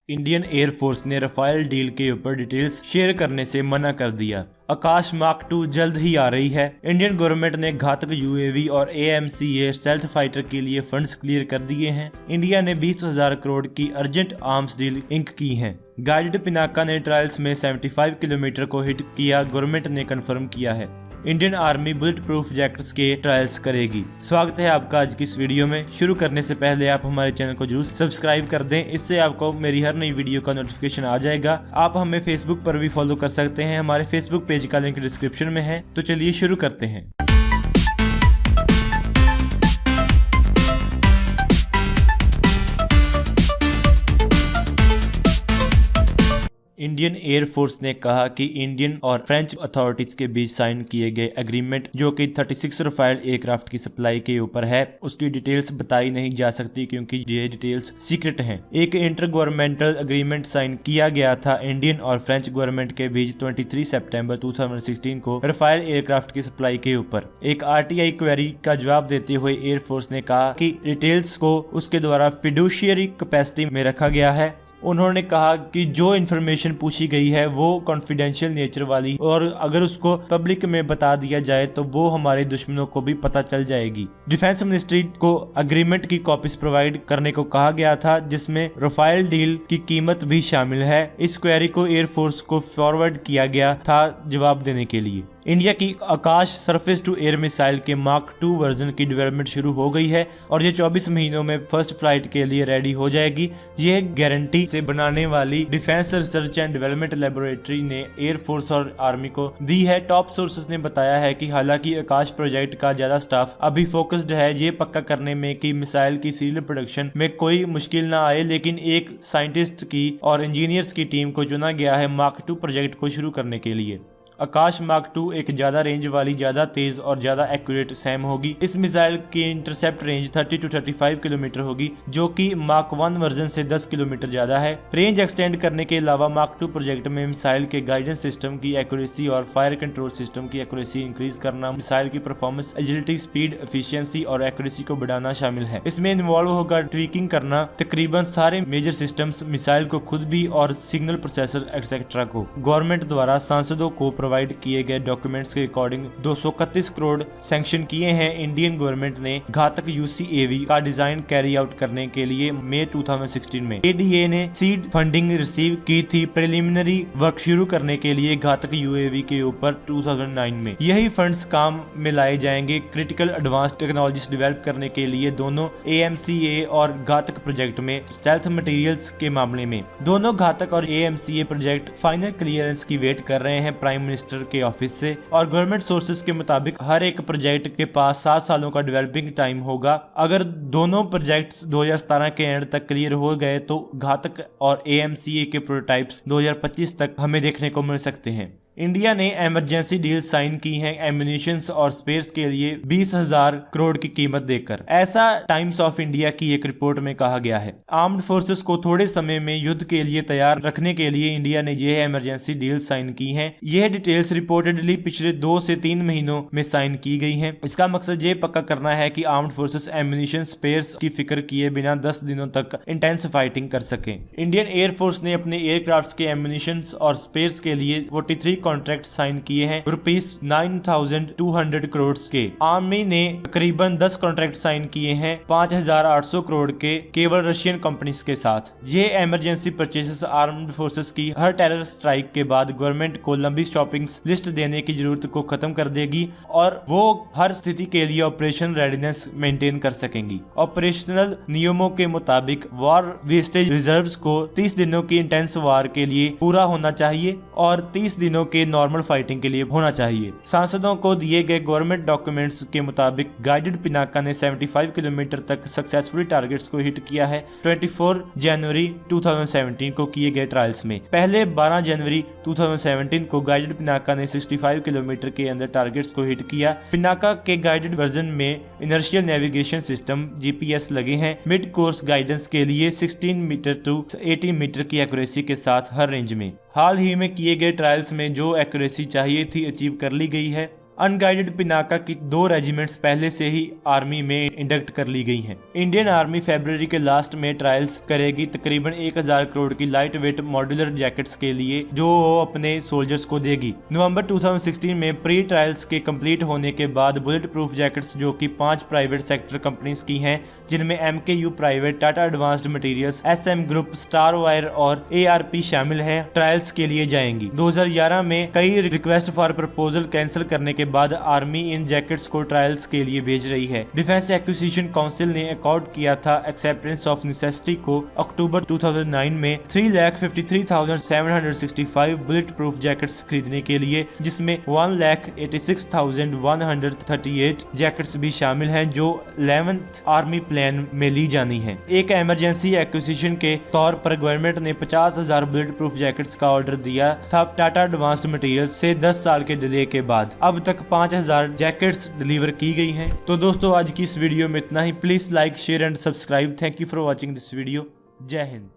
Indian air force ने Rafale deal के ऊपर डिटेल्स शेयर करने से मना कर दिया। आकाश मार्क 2 जल्द ही आ रही है। इंडियन गवर्नमेंट ने घातक यूएवी और AMCA स्टेल्थ फाइटर के लिए फंड्स क्लियर कर दिए हैं। इंडिया ने 20,000 करोड़ की अर्जेंट आर्म्स डील इंक की है। गाइडेड पिनाका ने ट्रायल्स में 75 किलोमीटर को हिट किया, गवर्नमेंट ने कंफर्म किया है। Indian army bullet proof jackets के ट्रायल्स करेगी। स्वागत है आपका आज की इस वीडियो में। शुरू करने से पहले आप हमारे चैनल को जरूर सब्सक्राइब कर दें, इससे आपको मेरी हर नई वीडियो का नोटिफिकेशन आ जाएगा। आप हमें फेसबुक पर भी फॉलो कर सकते हैं, हमारे फेसबुक पेज का लिंक डिस्क्रिप्शन में है। तो चलिए शुरू करते हैं। इंडियन एयरफोर्स ने कहा कि इंडियन और फ्रेंच अथॉरिटीज के बीच साइन किए गए एग्रीमेंट जो कि 36 रफाल एयरक्राफ्ट की सप्लाई के ऊपर है, उसकी डिटेल्स बताई नहीं जा सकती क्योंकि ये डिटेल्स सीक्रेट हैं। एक इंटर गवर्नमेंटल एग्रीमेंट साइन किया गया था इंडियन और फ्रेंच गवर्नमेंट के बीच 23 सितंबर 2016 को रफाल एयरक्राफ्ट की सप्लाई के ऊपर। एक RTI क्वेरी का जवाब देते हुए एयरफोर्स ने कहा कि डिटेल्स को उसके द्वारा फिडुशियरी कैपेसिटी में रखा गया है। उन्होंने कहा कि जो इन्फॉर्मेशन पूछी गई है वो कॉन्फिडेंशियल नेचर वाली, और अगर उसको पब्लिक में बता दिया जाए तो वो हमारे दुश्मनों को भी पता चल जाएगी। डिफेंस मिनिस्ट्री को एग्रीमेंट की कॉपीज प्रोवाइड करने को कहा गया था, जिसमें रफाल डील की कीमत भी शामिल है। इस क्वेरी को एयरफोर्स को फॉरवर्ड किया गया था जवाब देने के लिए। इंडिया की आकाश सरफेस टू एयर मिसाइल के मार्क 2 वर्जन की डेवलपमेंट शुरू हो गई है और ये 24 महीनों में फर्स्ट फ्लाइट के लिए रेडी हो जाएगी। ये गारंटी से बनाने वाली defence research and development laboratory ने एयरफोर्स और आर्मी को दी है। टॉप सोर्सेस ने बताया है कि हालांकि आकाश प्रोजेक्ट का ज्यादा स्टाफ अभी फोकस्ड है ये पक्का करने में कि मिसाइल की सीरियल प्रोडक्शन में कोई मुश्किल ना आए, लेकिन एक साइंटिस्ट की और इंजीनियर्स की टीम को चुना गया है मार्क 2 प्रोजेक्ट को शुरू करने के लिए। आकाश मार्क 2 एक ज्यादा रेंज वाली, ज्यादा तेज और ज्यादा एक्यूरेट सैम होगी। इस मिसाइल की इंटरसेप्ट रेंज 30 to 35 किलोमीटर होगी, जो कि मार्क 1 वर्जन से 10 किलोमीटर ज्यादा है। रेंज एक्सटेंड करने के अलावा मार्क 2 प्रोजेक्ट में मिसाइल के गाइडेंस सिस्टम की एक्यूरेसी और फायर कंट्रोल सिस्टम की एक्यूरेसी इंक्रीज करना, मिसाइल की परफॉर्मेंस, एजिलिटी, स्पीड, एफिशिएंसी और एक्यूरेसी को बढ़ाना शामिल है। इसमें इन्वॉल्व होगा ट्वीकिंग करना तकरीबन सारे मेजर सिस्टम्स, मिसाइल को खुद भी और सिग्नल प्रोसेसर एक्सेट्रा को। गवर्नमेंट द्वारा सांसदों को प्रोवाइड किए गए डॉक्यूमेंट्स के अकॉर्डिंग 231 करोड़ सैंक्शन किए हैं। इंडियन गवर्नमेंट ने घातक UCAV का डिजाइन कैरी आउट करने के लिए मई 2016 में ADA ने सीड फंडिंग रिसीव की थी प्रिलिमिनरी वर्क शुरू करने के लिए घातक UAV के ऊपर 2009 में। यही फंड्स काम में लाए जाएंगे क्रिटिकल एडवांस टेक्नोलॉजीज डेवलप करने के लिए दोनों AMCA और घातक प्रोजेक्ट में। स्टेल्थ मटेरियल्स के मामले में दोनों घातक और AMCA प्रोजेक्ट फाइनल क्लियरेंस की वेट कर रहे हैं प्राइम मिनिस्टर के ऑफिस से, और गवर्नमेंट सोर्सेज के मुताबिक हर एक प्रोजेक्ट के पास 7 सालों का डेवलपिंग टाइम होगा। अगर दोनों प्रोजेक्ट्स 2017 के एंड तक क्लियर हो गए तो घातक और AMCA के प्रोटोटाइप्स 2025 तक हमें देखने को मिल सकते हैं। इंडिया ने इमरजेंसी डील साइन की है एम्युनिशंस और स्पेयर्स के लिए 20,000 करोड़ की कीमत देकर। ऐसा टाइम्स ऑफ इंडिया की एक रिपोर्ट में कहा गया है। आर्म्ड फोर्सेस को थोड़े समय में युद्ध के लिए तैयार रखने के लिए इंडिया ने यह इमरजेंसी डील साइन की है। यह डिटेल्स रिपोर्टेडली पिछले 2 से 3 महीनों में साइन की गई है। इसका मकसद ये पक्का करना है कि आर्म्ड फोर्सेस एम्युनिशन स्पेयर्स की फिक्र किए बिना 10 दिनों तक इंटेंस फाइटिंग कर सके। इंडियन एयरफोर्स ने अपने एयरक्राफ्ट के एम्युनिशन और स्पेयर्स के लिए 43 कॉन्ट्रैक्ट साइन किए हैं ₹9,200 करोड़ के। आर्मी ने तकरीबन 10 कॉन्ट्रैक्ट साइन किए हैं 5,800 करोड़ के केवल रशियन कंपनीज के साथ। ये इमरजेंसी परचेसेस आर्म्ड फोर्सेस की हर टेरर स्ट्राइक के बाद गवर्नमेंट को लंबी शॉपिंग लिस्ट देने की जरूरत को खत्म कर देगी और वो हर स्थिति के लिए ऑपरेशन रेडीनेस मेंटेन कर सकेंगी। ऑपरेशनल नियमों के मुताबिक वॉर वेस्टेज रिजर्व्स को 30 दिनों की इंटेंस वॉर के लिए पूरा होना चाहिए और 30 दिनों के नॉर्मल फाइटिंग के लिए होना चाहिए। सांसदों को दिए गए गवर्नमेंट डॉक्यूमेंट्स के मुताबिक गाइडेड पिनाका ने 75 किलोमीटर तक सक्सेसफुली टारगेट्स को हिट किया है 24 जनवरी 2017 को किए गए ट्रायल्स में। पहले 12 जनवरी 2017 को गाइडेड पिनाका ने 65 किलोमीटर के अंदर टारगेट्स को हिट किया। पिनाका के गाइडेड वर्जन में इनर्शियल नेविगेशन सिस्टम GPS लगे हैं मिड कोर्स गाइडेंस के लिए 16 मीटर टू 18 मीटर की एक्यूरेसी के साथ हर रेंज में। हाल ही में किए गए ट्रायल्स में जो एक्यूरेसी चाहिए थी अचीव कर ली गई है। अनगाइडेड पिनाका की 2 रेजिमेंट्स पहले से ही आर्मी में इंडक्ट कर ली गई हैं। इंडियन आर्मी फरवरी के लास्ट में ट्रायल्स करेगी तकरीबन 1000 करोड़ की लाइट वेट मॉड्यूलर जैकेट्स के लिए, जो वो अपने सोल्जर्स को देगी। नवंबर 2016 में प्री ट्रायल्स के कंप्लीट होने के बाद बुलेट प्रूफ जैकेट्स, जो कि 5 प्राइवेट सेक्टर कंपनीज की हैं, जिनमें MKU private, Tata advanced materials, SM group, star wire और ARP शामिल हैं, ट्रायल्स के लिए जाएंगी। 2011 में कई रिक्वेस्ट फॉर प्रपोजल कैंसिल करने के बाद आर्मी इन जैकेट्स को ट्रायल्स के लिए भेज रही है। डिफेंस एक्विजिशन काउंसिल ने अकॉर्ड किया था एक्सेप्टेंस ऑफ नेसेसिटी को अक्टूबर 2009 में 3,53,765 बुलेट प्रूफ जैकेट्स खरीदने के लिए, जिसमें 1,86,138 जैकेट्स भी शामिल हैं, जो 11th आर्मी प्लान में ली जानी है। एक इमरजेंसी एक्विजिशन के तौर पर गवर्नमेंट ने 50,000 बुलेट प्रूफ जैकेट्स का ऑर्डर दिया था टाटा एडवांस्ड मटेरियल से 10 साल के डिले के बाद। अब तक 5,000 जैकेट्स डिलीवर की गई हैं। तो दोस्तों, आज की इस वीडियो में इतना ही। Please like, share and subscribe. Thank you for watching this video. जय हिंद।